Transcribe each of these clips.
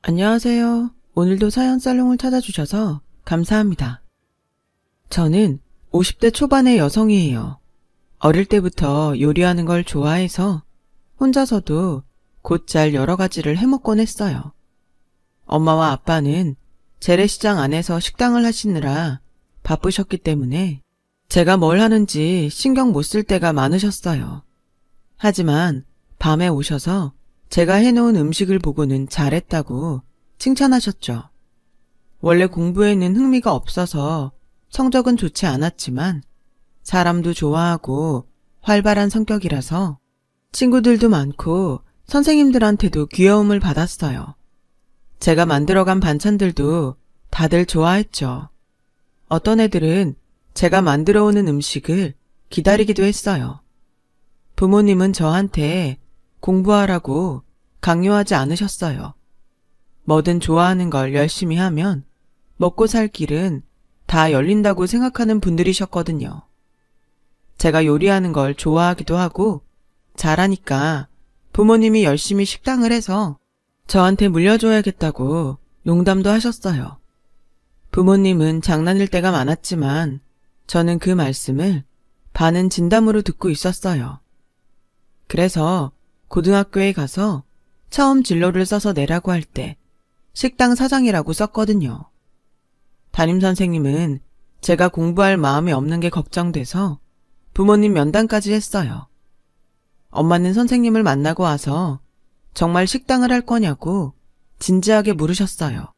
안녕하세요. 오늘도 사연 살롱을 찾아주셔서 감사합니다. 저는 50대 초반의 여성이에요. 어릴 때부터 요리하는 걸 좋아해서 혼자서도 곧잘 여러 가지를 해먹곤 했어요. 엄마와 아빠는 재래시장 안에서 식당을 하시느라 바쁘셨기 때문에 제가 뭘 하는지 신경 못 쓸 때가 많으셨어요. 하지만 밤에 오셔서 제가 해놓은 음식을 보고는 잘했다고 칭찬하셨죠. 원래 공부에는 흥미가 없어서 성적은 좋지 않았지만 사람도 좋아하고 활발한 성격이라서 친구들도 많고 선생님들한테도 귀여움을 받았어요. 제가 만들어간 반찬들도 다들 좋아했죠. 어떤 애들은 제가 만들어 오는 음식을 기다리기도 했어요. 부모님은 저한테 공부하라고 강요하지 않으셨어요. 뭐든 좋아하는 걸 열심히 하면 먹고 살 길은 다 열린다고 생각하는 분들이셨거든요. 제가 요리하는 걸 좋아하기도 하고 잘하니까 부모님이 열심히 식당을 해서 저한테 물려줘야겠다고 농담도 하셨어요. 부모님은 장난일 때가 많았지만 저는 그 말씀을 반은 진담으로 듣고 있었어요. 그래서 고등학교에 가서 처음 진로를 써서 내라고 할 때 식당 사장이라고 썼거든요. 담임선생님은 제가 공부할 마음이 없는 게 걱정돼서 부모님 면담까지 했어요. 엄마는 선생님을 만나고 와서 정말 식당을 할 거냐고 진지하게 물으셨어요.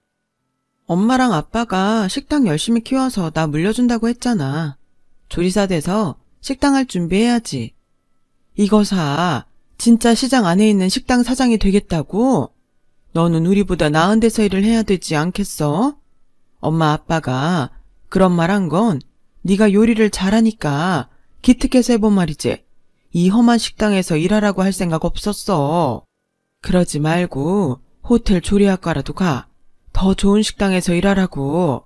엄마랑 아빠가 식당 열심히 키워서 나 물려준다고 했잖아. 조리사 돼서 식당 할 준비해야지. 이거 사. 진짜 시장 안에 있는 식당 사장이 되겠다고? 너는 우리보다 나은 데서 일을 해야 되지 않겠어? 엄마 아빠가 그런 말 한 건 네가 요리를 잘하니까 기특해서 해본 말이지. 이 험한 식당에서 일하라고 할 생각 없었어. 그러지 말고 호텔 조리학과라도 가. 더 좋은 식당에서 일하라고.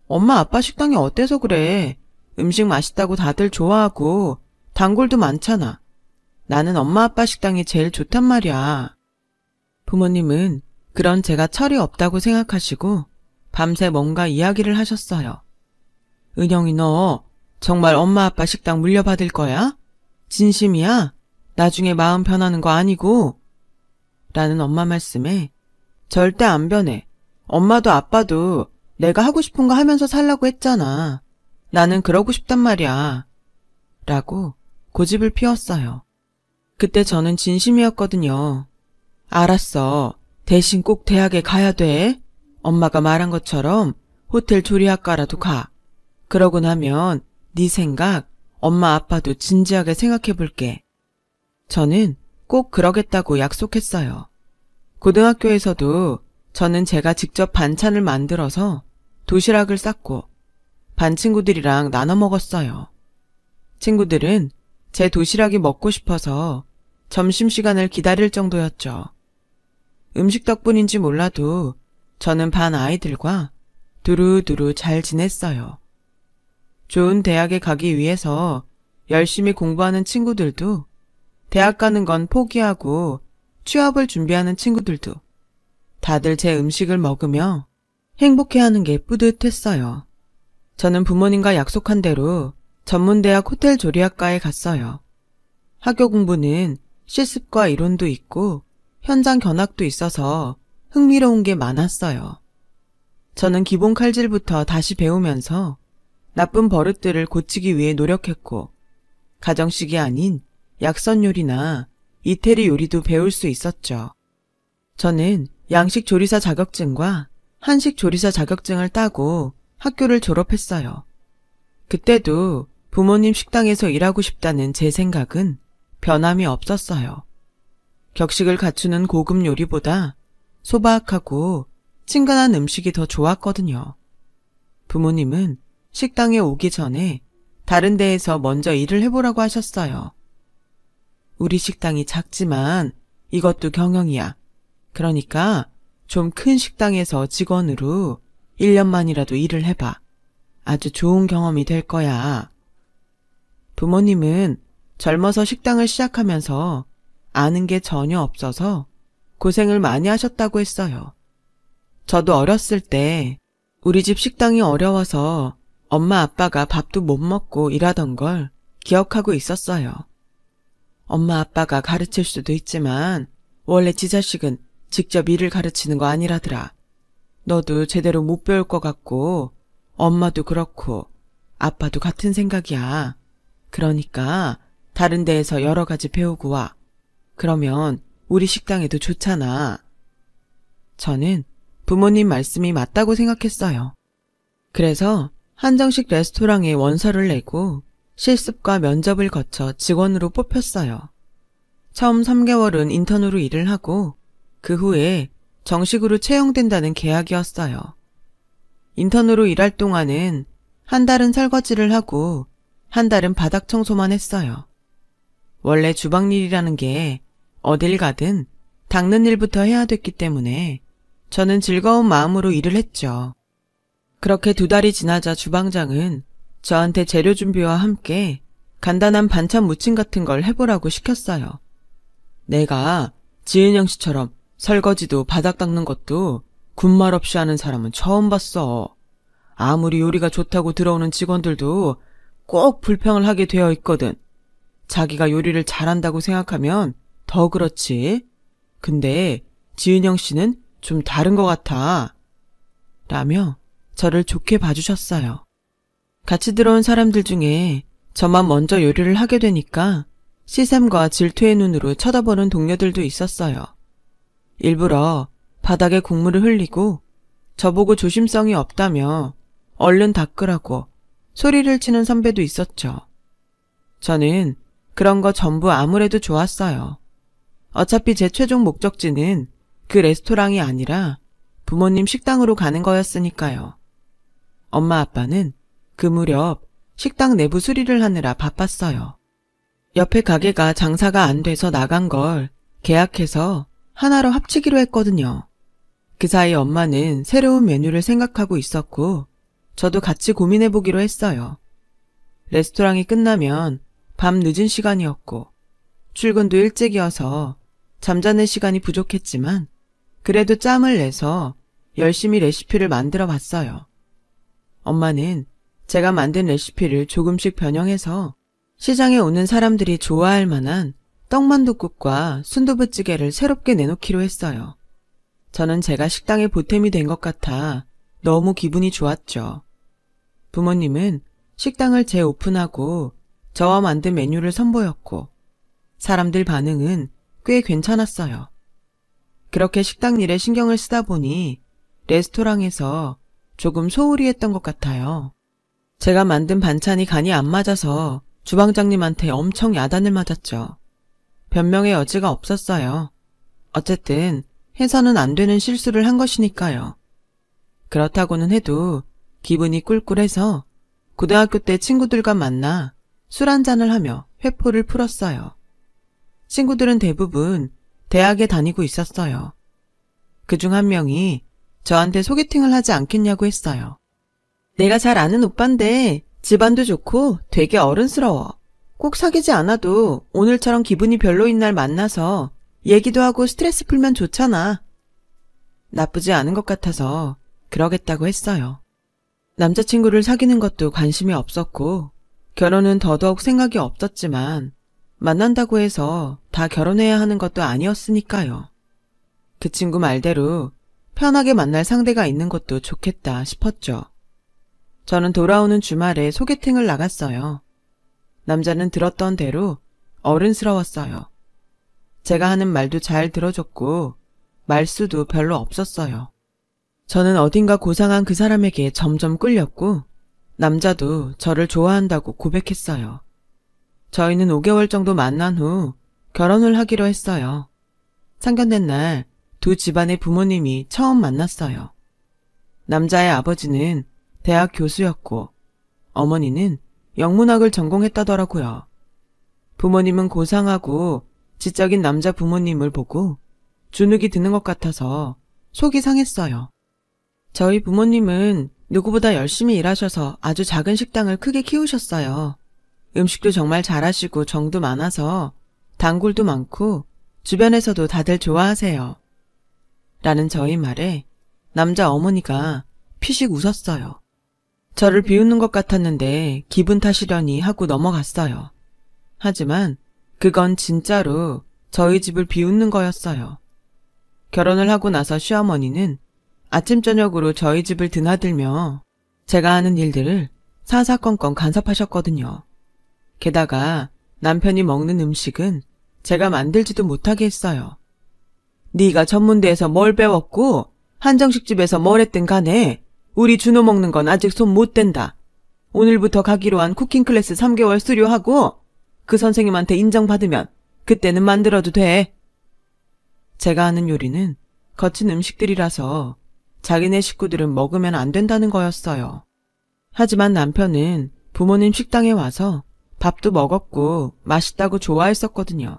엄마 아빠 식당이 어때서 그래? 음식 맛있다고 다들 좋아하고 단골도 많잖아. 나는 엄마 아빠 식당이 제일 좋단 말이야. 부모님은 그런 제가 철이 없다고 생각하시고 밤새 뭔가 이야기를 하셨어요. 은영이 너 정말 엄마 아빠 식당 물려받을 거야? 진심이야? 나중에 마음 변하는 거 아니고? 라는 엄마 말씀에 절대 안 변해. 엄마도 아빠도 내가 하고 싶은 거 하면서 살라고 했잖아. 나는 그러고 싶단 말이야. 라고 고집을 피웠어요. 그때 저는 진심이었거든요. 알았어. 대신 꼭 대학에 가야 돼. 엄마가 말한 것처럼 호텔 조리학과라도 가. 그러고 나면 네 생각 엄마 아빠도 진지하게 생각해 볼게. 저는 꼭 그러겠다고 약속했어요. 고등학교에서도 저는 제가 직접 반찬을 만들어서 도시락을 쌌고 반 친구들이랑 나눠 먹었어요. 친구들은 제 도시락이 먹고 싶어서 점심시간을 기다릴 정도였죠. 음식 덕분인지 몰라도 저는 반 아이들과 두루두루 잘 지냈어요. 좋은 대학에 가기 위해서 열심히 공부하는 친구들도 대학 가는 건 포기하고 취업을 준비하는 친구들도 다들 제 음식을 먹으며 행복해하는 게 뿌듯했어요. 저는 부모님과 약속한 대로 전문대학 호텔 조리학과에 갔어요. 학교 공부는 실습과 이론도 있고 현장 견학도 있어서 흥미로운 게 많았어요. 저는 기본 칼질부터 다시 배우면서 나쁜 버릇들을 고치기 위해 노력했고 가정식이 아닌 약선 요리나 이태리 요리도 배울 수 있었죠. 저는 양식 조리사 자격증과 한식 조리사 자격증을 따고 학교를 졸업했어요. 그때도 부모님 식당에서 일하고 싶다는 제 생각은 변함이 없었어요. 격식을 갖추는 고급 요리보다 소박하고 친근한 음식이 더 좋았거든요. 부모님은 식당에 오기 전에 다른 데에서 먼저 일을 해보라고 하셨어요. 우리 식당이 작지만 이것도 경영이야. 그러니까 좀 큰 식당에서 직원으로 1년만이라도 일을 해봐. 아주 좋은 경험이 될 거야. 부모님은 젊어서 식당을 시작하면서 아는 게 전혀 없어서 고생을 많이 하셨다고 했어요. 저도 어렸을 때 우리 집 식당이 어려워서 엄마 아빠가 밥도 못 먹고 일하던 걸 기억하고 있었어요. 엄마 아빠가 가르칠 수도 있지만 원래 지 자식은 직접 일을 가르치는 거 아니라더라. 너도 제대로 못 배울 것 같고 엄마도 그렇고 아빠도 같은 생각이야. 그러니까 다른 데에서 여러 가지 배우고 와. 그러면 우리 식당에도 좋잖아. 저는 부모님 말씀이 맞다고 생각했어요. 그래서 한정식 레스토랑에 원서를 내고 실습과 면접을 거쳐 직원으로 뽑혔어요. 처음 3개월은 인턴으로 일을 하고 그 후에 정식으로 채용된다는 계약이었어요. 인턴으로 일할 동안은 한 달은 설거지를 하고 한 달은 바닥 청소만 했어요. 원래 주방 일이라는 게 어딜 가든 닦는 일부터 해야 됐기 때문에 저는 즐거운 마음으로 일을 했죠. 그렇게 2달이 지나자 주방장은 저한테 재료 준비와 함께 간단한 반찬 무침 같은 걸 해보라고 시켰어요. 내가 지은영 씨처럼 설거지도 바닥 닦는 것도 군말 없이 하는 사람은 처음 봤어. 아무리 요리가 좋다고 들어오는 직원들도 꼭 불평을 하게 되어 있거든. 자기가 요리를 잘한다고 생각하면 더 그렇지. 근데 지은영 씨는 좀 다른 것 같아. 라며 저를 좋게 봐주셨어요. 같이 들어온 사람들 중에 저만 먼저 요리를 하게 되니까 시샘과 질투의 눈으로 쳐다보는 동료들도 있었어요. 일부러 바닥에 국물을 흘리고 저보고 조심성이 없다며 얼른 닦으라고 소리를 치는 선배도 있었죠. 저는 그런 거 전부 아무래도 좋았어요. 어차피 제 최종 목적지는 그 레스토랑이 아니라 부모님 식당으로 가는 거였으니까요. 엄마 아빠는 그 무렵 식당 내부 수리를 하느라 바빴어요. 옆에 가게가 장사가 안 돼서 나간 걸 계약해서 하나로 합치기로 했거든요. 그 사이 엄마는 새로운 메뉴를 생각하고 있었고 저도 같이 고민해보기로 했어요. 레스토랑이 끝나면 밤 늦은 시간이었고 출근도 일찍이어서 잠자는 시간이 부족했지만 그래도 짬을 내서 열심히 레시피를 만들어 봤어요. 엄마는 제가 만든 레시피를 조금씩 변형해서 시장에 오는 사람들이 좋아할 만한 떡만둣국과 순두부찌개를 새롭게 내놓기로 했어요. 저는 제가 식당에 보탬이 된 것 같아 너무 기분이 좋았죠. 부모님은 식당을 재오픈하고 저와 만든 메뉴를 선보였고 사람들 반응은 꽤 괜찮았어요. 그렇게 식당 일에 신경을 쓰다 보니 레스토랑에서 조금 소홀히 했던 것 같아요. 제가 만든 반찬이 간이 안 맞아서 주방장님한테 엄청 야단을 맞았죠. 변명의 여지가 없었어요. 어쨌든 해서는 안 되는 실수를 한 것이니까요. 그렇다고는 해도 기분이 꿀꿀해서 고등학교 때 친구들과 만나 술 한잔을 하며 회포를 풀었어요. 친구들은 대부분 대학에 다니고 있었어요. 그중 한 명이 저한테 소개팅을 하지 않겠냐고 했어요. 내가 잘 아는 오빠인데 집안도 좋고 되게 어른스러워. 꼭 사귀지 않아도 오늘처럼 기분이 별로인 날 만나서 얘기도 하고 스트레스 풀면 좋잖아. 나쁘지 않은 것 같아서 그러겠다고 했어요. 남자친구를 사귀는 것도 관심이 없었고 결혼은 더더욱 생각이 없었지만 만난다고 해서 다 결혼해야 하는 것도 아니었으니까요. 그 친구 말대로 편하게 만날 상대가 있는 것도 좋겠다 싶었죠. 저는 돌아오는 주말에 소개팅을 나갔어요. 남자는 들었던 대로 어른스러웠어요. 제가 하는 말도 잘 들어줬고 말수도 별로 없었어요. 저는 어딘가 고상한 그 사람에게 점점 끌렸고 남자도 저를 좋아한다고 고백했어요. 저희는 5개월 정도 만난 후 결혼을 하기로 했어요. 상견례 날 두 집안의 부모님이 처음 만났어요. 남자의 아버지는 대학 교수였고 어머니는 영문학을 전공했다더라고요. 부모님은 고상하고 지적인 남자 부모님을 보고 주눅이 드는 것 같아서 속이 상했어요. 저희 부모님은 누구보다 열심히 일하셔서 아주 작은 식당을 크게 키우셨어요. 음식도 정말 잘하시고 정도 많아서 단골도 많고 주변에서도 다들 좋아하세요. 라는 저희 말에 남자 어머니가 피식 웃었어요. 저를 비웃는 것 같았는데 기분 탓이려니 하고 넘어갔어요. 하지만 그건 진짜로 저희 집을 비웃는 거였어요. 결혼을 하고 나서 시어머니는 아침 저녁으로 저희 집을 드나들며 제가 하는 일들을 사사건건 간섭하셨거든요. 게다가 남편이 먹는 음식은 제가 만들지도 못하게 했어요. 네가 전문대에서 뭘 배웠고 한정식집에서 뭘 했든 간에 우리 준호 먹는 건 아직 손 못 댄다. 오늘부터 가기로 한 쿠킹 클래스 3개월 수료하고 그 선생님한테 인정받으면 그때는 만들어도 돼. 제가 하는 요리는 거친 음식들이라서 자기네 식구들은 먹으면 안 된다는 거였어요. 하지만 남편은 부모님 식당에 와서 밥도 먹었고 맛있다고 좋아했었거든요.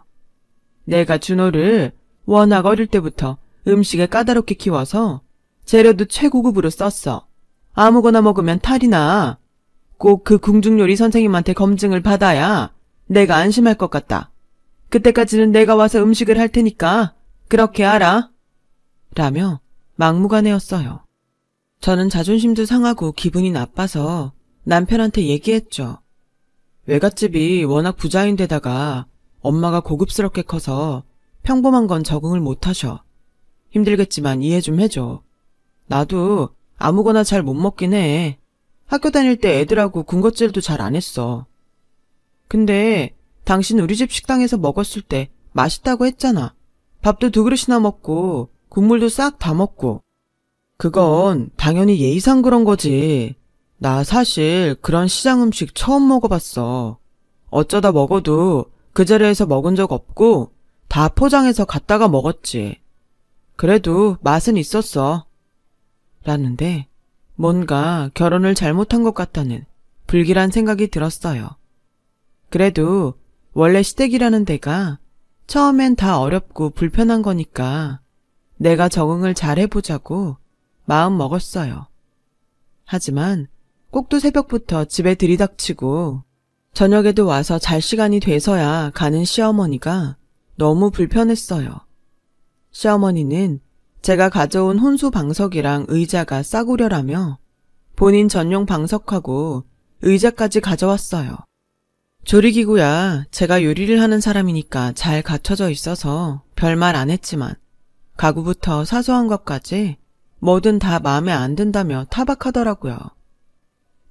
내가 준호를 워낙 어릴 때부터 음식에 까다롭게 키워서 재료도 최고급으로 썼어. 아무거나 먹으면 탈이 나. 꼭 그 궁중요리 선생님한테 검증을 받아야 내가 안심할 것 같다. 그때까지는 내가 와서 음식을 할 테니까 그렇게 알아. 라며 막무가내였어요. 저는 자존심도 상하고 기분이 나빠서 남편한테 얘기했죠. 외갓집이 워낙 부자인데다가 엄마가 고급스럽게 커서 평범한 건 적응을 못하셔. 힘들겠지만 이해 좀 해줘. 나도 아무거나 잘 못 먹긴 해. 학교 다닐 때 애들하고 군것질도 잘 안 했어. 근데 당신 우리 집 식당에서 먹었을 때 맛있다고 했잖아. 밥도 2그릇이나 먹고 국물도 싹 다 먹고. 그건 당연히 예의상 그런 거지. 나 사실 그런 시장 음식 처음 먹어봤어. 어쩌다 먹어도 그 자리에서 먹은 적 없고 다 포장해서 갖다가 먹었지. 그래도 맛은 있었어. 라는데 뭔가 결혼을 잘못한 것 같다는 불길한 생각이 들었어요. 그래도 원래 시댁이라는 데가 처음엔 다 어렵고 불편한 거니까 내가 적응을 잘 해보자고 마음 먹었어요. 하지만 꼭두 새벽부터 집에 들이닥치고 저녁에도 와서 잘 시간이 돼서야 가는 시어머니가 너무 불편했어요. 시어머니는 제가 가져온 혼수 방석이랑 의자가 싸구려라며 본인 전용 방석하고 의자까지 가져왔어요. 조리기구야 제가 요리를 하는 사람이니까 잘 갖춰져 있어서 별말 안 했지만 가구부터 사소한 것까지 뭐든 다 마음에 안 든다며 타박하더라고요.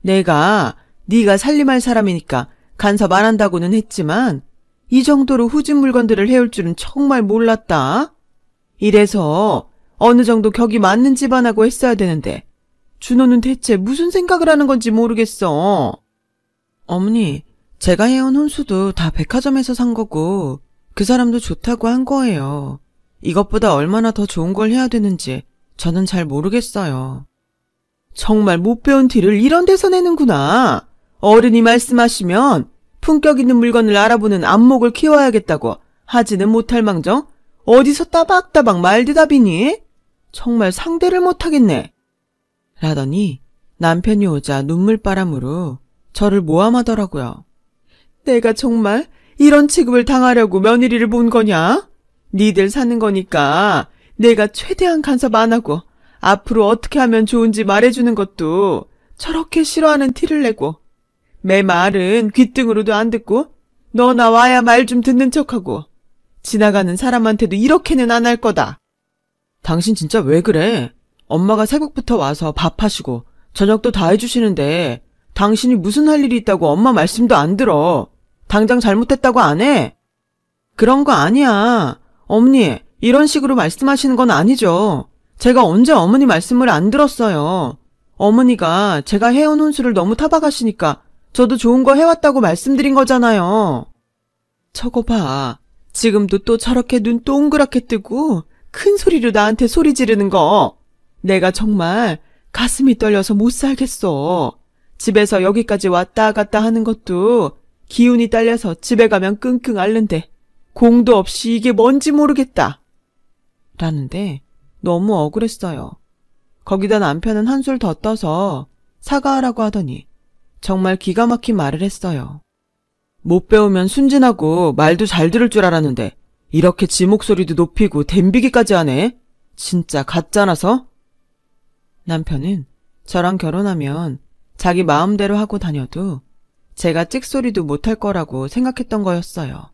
내가 네가 살림할 사람이니까 간섭 안 한다고는 했지만 이 정도로 후진 물건들을 해올 줄은 정말 몰랐다. 이래서 어느 정도 격이 맞는 집안하고 했어야 되는데 준호는 대체 무슨 생각을 하는 건지 모르겠어. 어머니, 제가 해온 혼수도 다 백화점에서 산 거고 그 사람도 좋다고 한 거예요. 이것보다 얼마나 더 좋은 걸 해야 되는지 저는 잘 모르겠어요. 정말 못 배운 티를 이런 데서 내는구나. 어른이 말씀하시면 품격 있는 물건을 알아보는 안목을 키워야겠다고 하지는 못할 망정 어디서 따박따박 말대답이니? 정말 상대를 못하겠네. 라더니 남편이 오자 눈물바람으로 저를 모함하더라고요. 내가 정말 이런 취급을 당하려고 며느리를 본 거냐? 니들 사는 거니까 내가 최대한 간섭 안 하고 앞으로 어떻게 하면 좋은지 말해주는 것도 저렇게 싫어하는 티를 내고 내 말은 귓등으로도 안 듣고 너 나와야 말 좀 듣는 척하고 지나가는 사람한테도 이렇게는 안 할 거다. 당신 진짜 왜 그래? 엄마가 새벽부터 와서 밥하시고 저녁도 다 해주시는데 당신이 무슨 할 일이 있다고 엄마 말씀도 안 들어. 당장 잘못했다고 안 해? 그런 거 아니야. 어머니, 이런 식으로 말씀하시는 건 아니죠. 제가 언제 어머니 말씀을 안 들었어요. 어머니가 제가 해온 혼수를 너무 타박하시니까 저도 좋은 거 해왔다고 말씀드린 거잖아요. 저거 봐. 지금도 또 저렇게 눈 동그랗게 뜨고 큰 소리로 나한테 소리 지르는 거. 내가 정말 가슴이 떨려서 못 살겠어. 집에서 여기까지 왔다 갔다 하는 것도 기운이 딸려서 집에 가면 끙끙 앓는데 공도 없이 이게 뭔지 모르겠다. 라는데 너무 억울했어요. 거기다 남편은 한술 더 떠서 사과하라고 하더니 정말 기가 막힌 말을 했어요. 못 배우면 순진하고 말도 잘 들을 줄 알았는데 이렇게 지 목소리도 높이고 댐비기까지 하네. 진짜 가짜나서? 남편은 저랑 결혼하면 자기 마음대로 하고 다녀도 제가 찍소리도 못할 거라고 생각했던 거였어요.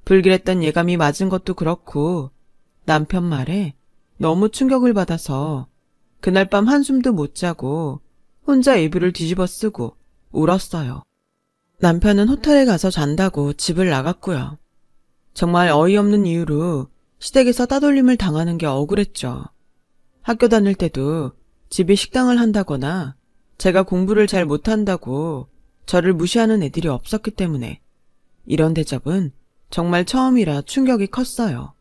불길했던 예감이 맞은 것도 그렇고 남편 말에 너무 충격을 받아서 그날 밤 한숨도 못 자고 혼자 이불을 뒤집어 쓰고 울었어요. 남편은 호텔에 가서 잔다고 집을 나갔고요. 정말 어이없는 이유로 시댁에서 따돌림을 당하는 게 억울했죠. 학교 다닐 때도 집에 식당을 한다거나 제가 공부를 잘 못한다고 저를 무시하는 애들이 없었기 때문에 이런 대접은 정말 처음이라 충격이 컸어요.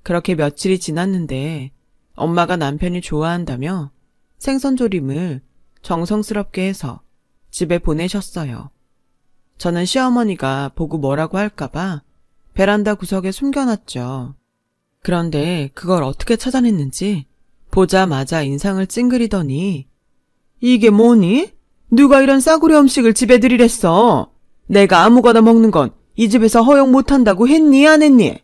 그렇게 며칠이 지났는데 엄마가 남편이 좋아한다며 생선조림을 정성스럽게 해서 집에 보내셨어요. 저는 시어머니가 보고 뭐라고 할까봐 베란다 구석에 숨겨놨죠. 그런데 그걸 어떻게 찾아냈는지 보자마자 인상을 찡그리더니 이게 뭐니? 누가 이런 싸구려 음식을 집에 들이랬어? 내가 아무거나 먹는 건 이 집에서 허용 못한다고 했니 안 했니?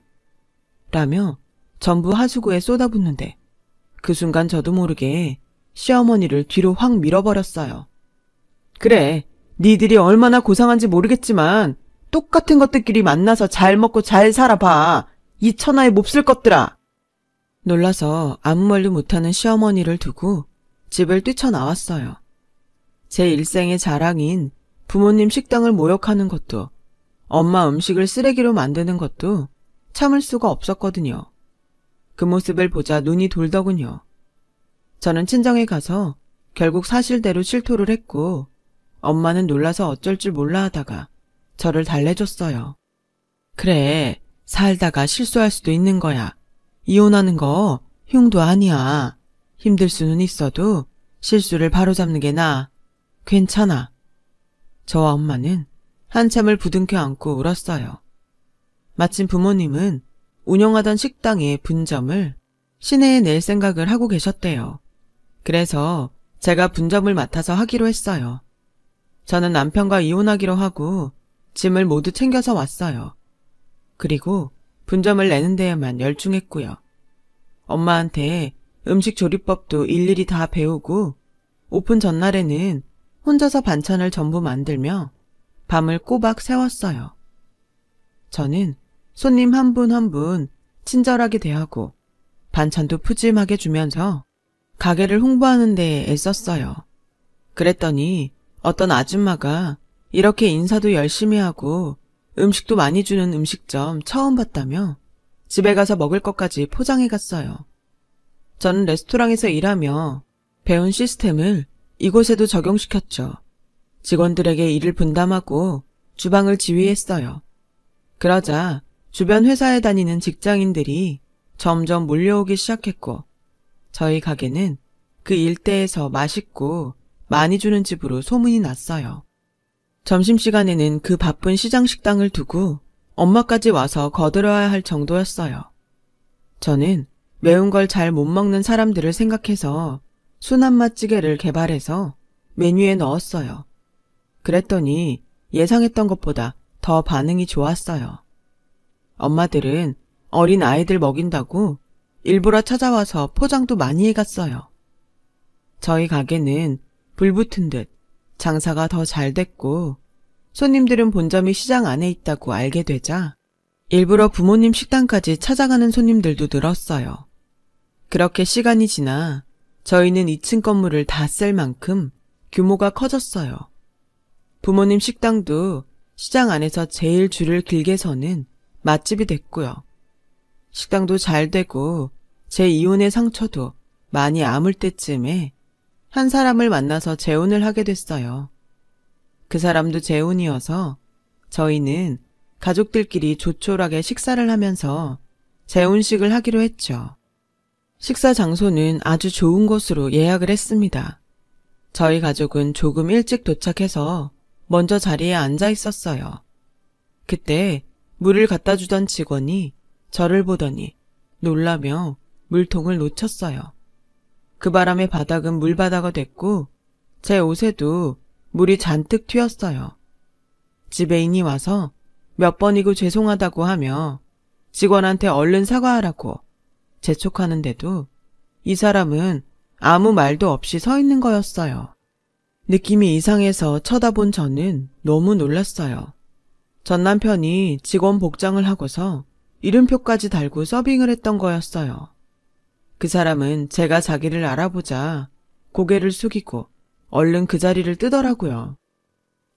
라며 전부 하수구에 쏟아붓는데 그 순간 저도 모르게 시어머니를 뒤로 확 밀어버렸어요. 그래, 니들이 얼마나 고상한지 모르겠지만 똑같은 것들끼리 만나서 잘 먹고 잘 살아봐. 이 천하의 몹쓸 것들아. 놀라서 아무 말도 못하는 시어머니를 두고 집을 뛰쳐나왔어요. 제 일생의 자랑인 부모님 식당을 모욕하는 것도 엄마 음식을 쓰레기로 만드는 것도 참을 수가 없었거든요. 그 모습을 보자 눈이 돌더군요. 저는 친정에 가서 결국 사실대로 실토를 했고 엄마는 놀라서 어쩔 줄 몰라 하다가 저를 달래줬어요. 그래, 살다가 실수할 수도 있는 거야. 이혼하는 거 흉도 아니야. 힘들 수는 있어도 실수를 바로잡는 게 나아. 괜찮아. 저와 엄마는 한참을 부둥켜 안고 울었어요. 마침 부모님은 운영하던 식당의 분점을 시내에 낼 생각을 하고 계셨대요. 그래서 제가 분점을 맡아서 하기로 했어요. 저는 남편과 이혼하기로 하고 짐을 모두 챙겨서 왔어요. 그리고 분점을 내는 데에만 열중했고요. 엄마한테 음식 조리법도 일일이 다 배우고 오픈 전날에는 혼자서 반찬을 전부 만들며 밤을 꼬박 새웠어요. 저는 손님 한 분 한 분 친절하게 대하고 반찬도 푸짐하게 주면서 가게를 홍보하는 데 애썼어요. 그랬더니 어떤 아줌마가 이렇게 인사도 열심히 하고 음식도 많이 주는 음식점 처음 봤다며 집에 가서 먹을 것까지 포장해 갔어요. 저는 레스토랑에서 일하며 배운 시스템을 이곳에도 적용시켰죠. 직원들에게 일을 분담하고 주방을 지휘했어요. 그러자 주변 회사에 다니는 직장인들이 점점 몰려오기 시작했고 저희 가게는 그 일대에서 맛있고 많이 주는 집으로 소문이 났어요. 점심시간에는 그 바쁜 시장 식당을 두고 엄마까지 와서 거들어야 할 정도였어요. 저는 매운 걸 잘 못 먹는 사람들을 생각해서 순한맛 찌개를 개발해서 메뉴에 넣었어요. 그랬더니 예상했던 것보다 더 반응이 좋았어요. 엄마들은 어린 아이들 먹인다고 일부러 찾아와서 포장도 많이 해갔어요. 저희 가게는 불붙은 듯 장사가 더 잘 됐고 손님들은 본점이 시장 안에 있다고 알게 되자 일부러 부모님 식당까지 찾아가는 손님들도 늘었어요. 그렇게 시간이 지나 저희는 2층 건물을 다 쓸 만큼 규모가 커졌어요. 부모님 식당도 시장 안에서 제일 줄을 길게 서는 맛집이 됐고요. 식당도 잘 되고 제 이혼의 상처도 많이 아물 때쯤에 한 사람을 만나서 재혼을 하게 됐어요. 그 사람도 재혼이어서 저희는 가족들끼리 조촐하게 식사를 하면서 재혼식을 하기로 했죠. 식사 장소는 아주 좋은 곳으로 예약을 했습니다. 저희 가족은 조금 일찍 도착해서 먼저 자리에 앉아 있었어요. 그때 물을 갖다 주던 직원이 저를 보더니 놀라며 물통을 놓쳤어요. 그 바람에 바닥은 물바다가 됐고 제 옷에도 물이 잔뜩 튀었어요. 지배인이 와서 몇 번이고 죄송하다고 하며 직원한테 얼른 사과하라고 재촉하는데도 이 사람은 아무 말도 없이 서 있는 거였어요. 느낌이 이상해서 쳐다본 저는 너무 놀랐어요. 전 남편이 직원 복장을 하고서 이름표까지 달고 서빙을 했던 거였어요. 그 사람은 제가 자기를 알아보자 고개를 숙이고 얼른 그 자리를 뜨더라고요.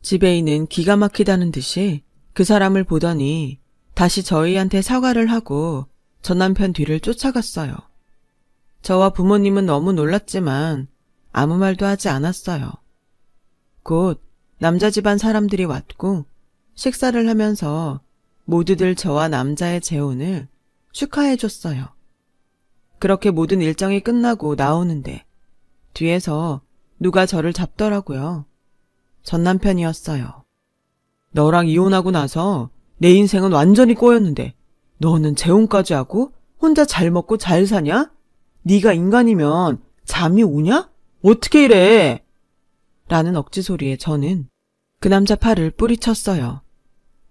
지배인은 기가 막히다는 듯이 그 사람을 보더니 다시 저희한테 사과를 하고 전 남편 뒤를 쫓아갔어요. 저와 부모님은 너무 놀랐지만 아무 말도 하지 않았어요. 곧 남자 집안 사람들이 왔고 식사를 하면서 모두들 저와 남자의 재혼을 축하해줬어요. 그렇게 모든 일정이 끝나고 나오는데 뒤에서 누가 저를 잡더라고요. 전 남편이었어요. 너랑 이혼하고 나서 내 인생은 완전히 꼬였는데 너는 재혼까지 하고 혼자 잘 먹고 잘 사냐? 네가 인간이면 잠이 오냐? 어떻게 이래? 라는 억지 소리에 저는 그 남자 팔을 뿌리쳤어요.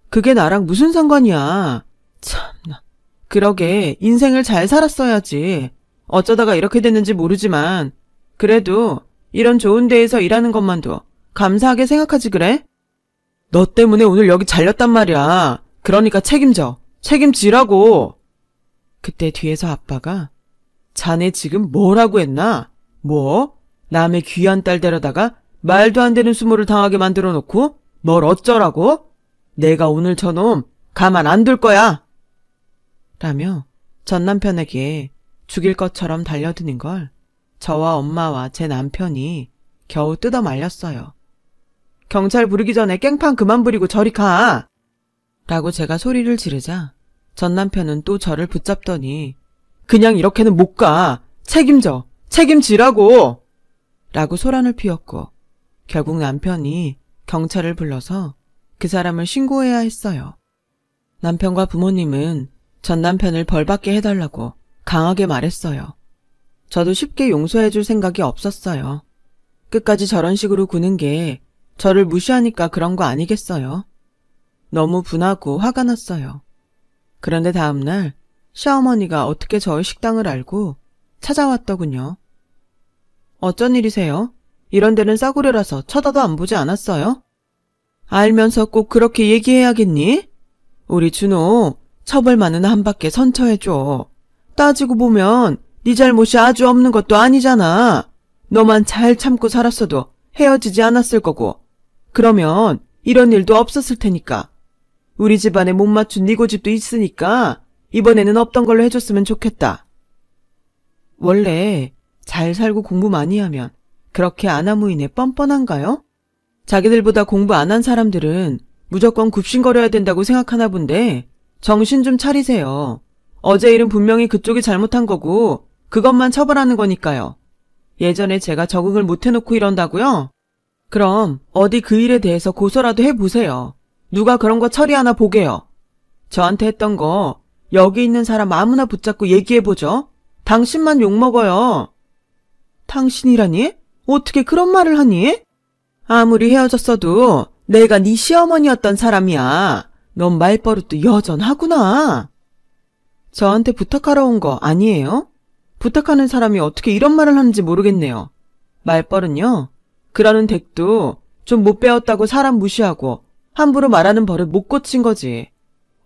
그게 나랑 무슨 상관이야. 참나. 그러게 인생을 잘 살았어야지. 어쩌다가 이렇게 됐는지 모르지만 그래도 이런 좋은 데에서 일하는 것만도 감사하게 생각하지 그래? 너 때문에 오늘 여기 잘렸단 말이야. 그러니까 책임져. 책임지라고. 그때 뒤에서 아빠가 자네 지금 뭐라고 했나? 뭐? 남의 귀한 딸 데려다가 말도 안 되는 수모를 당하게 만들어 놓고 뭘 어쩌라고? 내가 오늘 저놈 가만 안 둘 거야. 라며 전 남편에게 죽일 것처럼 달려드는 걸 저와 엄마와 제 남편이 겨우 뜯어 말렸어요. 경찰 부르기 전에 깽판 그만 부리고 저리 가! 라고 제가 소리를 지르자 전 남편은 또 저를 붙잡더니 그냥 이렇게는 못 가! 책임져! 책임지라고! 라고 소란을 피웠고 결국 남편이 경찰을 불러서 그 사람을 신고해야 했어요. 남편과 부모님은 전 남편을 벌받게 해달라고 강하게 말했어요. 저도 쉽게 용서해줄 생각이 없었어요. 끝까지 저런 식으로 구는 게 저를 무시하니까 그런 거 아니겠어요? 너무 분하고 화가 났어요. 그런데 다음날 시어머니가 어떻게 저의 식당을 알고 찾아왔더군요. 어쩐 일이세요? 이런 데는 싸구려라서 쳐다도 안 보지 않았어요? 알면서 꼭 그렇게 얘기해야겠니? 우리 준호 처벌만은 한 밖에 선처해줘. 따지고 보면 네 잘못이 아주 없는 것도 아니잖아. 너만 잘 참고 살았어도 헤어지지 않았을 거고 그러면 이런 일도 없었을 테니까. 우리 집안에 못 맞춘 네 고집도 있으니까 이번에는 없던 걸로 해줬으면 좋겠다. 원래 잘 살고 공부 많이 하면 그렇게 아나무인에 뻔뻔한가요? 자기들보다 공부 안 한 사람들은 무조건 굽신거려야 된다고 생각하나 본데 정신 좀 차리세요. 어제 일은 분명히 그쪽이 잘못한 거고 그것만 처벌하는 거니까요. 예전에 제가 적응을 못 해놓고 이런다고요? 그럼 어디 그 일에 대해서 고소라도 해보세요. 누가 그런 거 처리하나 보게요. 저한테 했던 거 여기 있는 사람 아무나 붙잡고 얘기해보죠. 당신만 욕먹어요. 당신이라니? 어떻게 그런 말을 하니? 아무리 헤어졌어도 내가 네 시어머니였던 사람이야. 넌 말버릇도 여전하구나. 저한테 부탁하러 온 거 아니에요? 부탁하는 사람이 어떻게 이런 말을 하는지 모르겠네요. 말버릇요? 그러는 댁도 좀 못 배웠다고 사람 무시하고 함부로 말하는 버릇 못 고친 거지.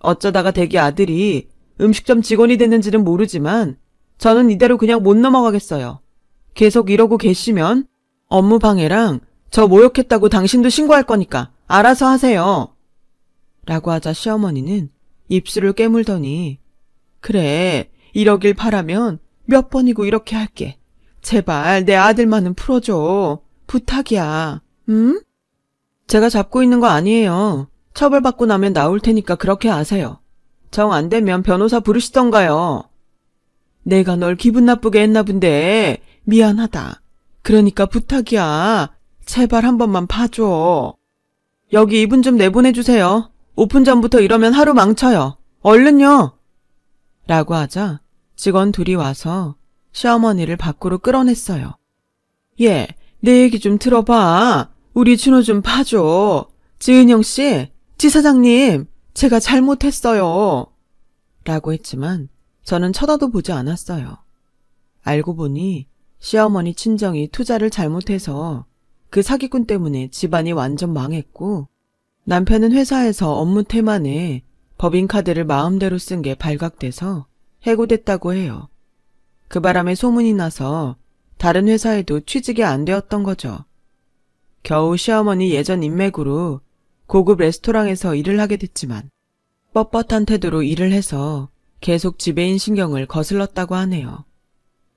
어쩌다가 댁의 아들이 음식점 직원이 됐는지는 모르지만 저는 이대로 그냥 못 넘어가겠어요. 계속 이러고 계시면 업무 방해랑 저 모욕했다고 당신도 신고할 거니까 알아서 하세요. 라고 하자 시어머니는 입술을 깨물더니 그래, 1억 1파라면 몇 번이고 이렇게 할게. 제발 내 아들만은 풀어줘. 부탁이야. 응? 제가 잡고 있는 거 아니에요. 처벌받고 나면 나올 테니까 그렇게 아세요. 정 안 되면 변호사 부르시던가요. 내가 널 기분 나쁘게 했나 본데 미안하다. 그러니까 부탁이야. 제발 한 번만 봐줘. 여기 이분 좀 내보내주세요. 오픈 전부터 이러면 하루 망쳐요. 얼른요. 라고 하자 직원 둘이 와서 시어머니를 밖으로 끌어냈어요. 예, 내 얘기 좀 들어봐. 우리 준호 좀 봐줘. 지은영 씨, 지사장님, 제가 잘못했어요. 라고 했지만 저는 쳐다도 보지 않았어요. 알고 보니 시어머니 친정이 투자를 잘못해서 그 사기꾼 때문에 집안이 완전 망했고, 남편은 회사에서 업무 태만에 법인카드를 마음대로 쓴 게 발각돼서 해고됐다고 해요. 그 바람에 소문이 나서 다른 회사에도 취직이 안 되었던 거죠. 겨우 시어머니 예전 인맥으로 고급 레스토랑에서 일을 하게 됐지만 뻣뻣한 태도로 일을 해서 계속 지배인 신경을 거슬렀다고 하네요.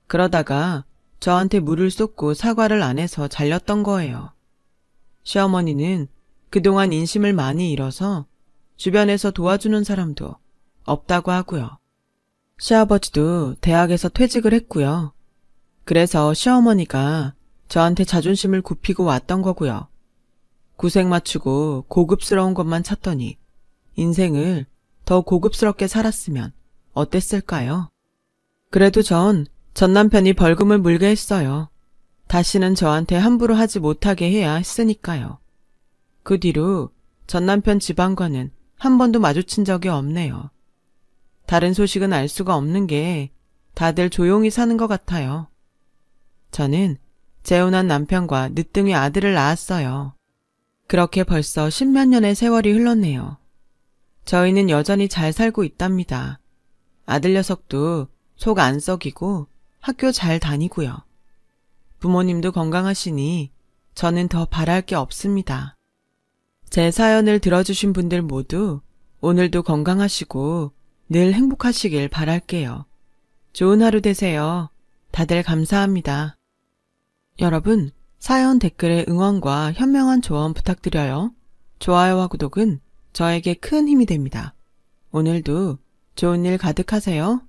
그러다가 저한테 물을 쏟고 사과를 안 해서 잘렸던 거예요. 시어머니는 그동안 인심을 많이 잃어서 주변에서 도와주는 사람도 없다고 하고요. 시아버지도 대학에서 퇴직을 했고요. 그래서 시어머니가 저한테 자존심을 굽히고 왔던 거고요. 구색 맞추고 고급스러운 것만 찾더니 인생을 더 고급스럽게 살았으면 어땠을까요? 그래도 전 남편이 벌금을 물게 했어요. 다시는 저한테 함부로 하지 못하게 해야 했으니까요. 그 뒤로 전 남편 집안과는 한 번도 마주친 적이 없네요. 다른 소식은 알 수가 없는 게 다들 조용히 사는 것 같아요. 저는 재혼한 남편과 늦둥이 아들을 낳았어요. 그렇게 벌써 10몇 년의 세월이 흘렀네요. 저희는 여전히 잘 살고 있답니다. 아들 녀석도 속 안 썩이고 학교 잘 다니고요. 부모님도 건강하시니 저는 더 바랄 게 없습니다. 제 사연을 들어주신 분들 모두 오늘도 건강하시고 늘 행복하시길 바랄게요. 좋은 하루 되세요. 다들 감사합니다. 여러분, 사연 댓글에 응원과 현명한 조언 부탁드려요. 좋아요와 구독은 저에게 큰 힘이 됩니다. 오늘도 좋은 일 가득하세요.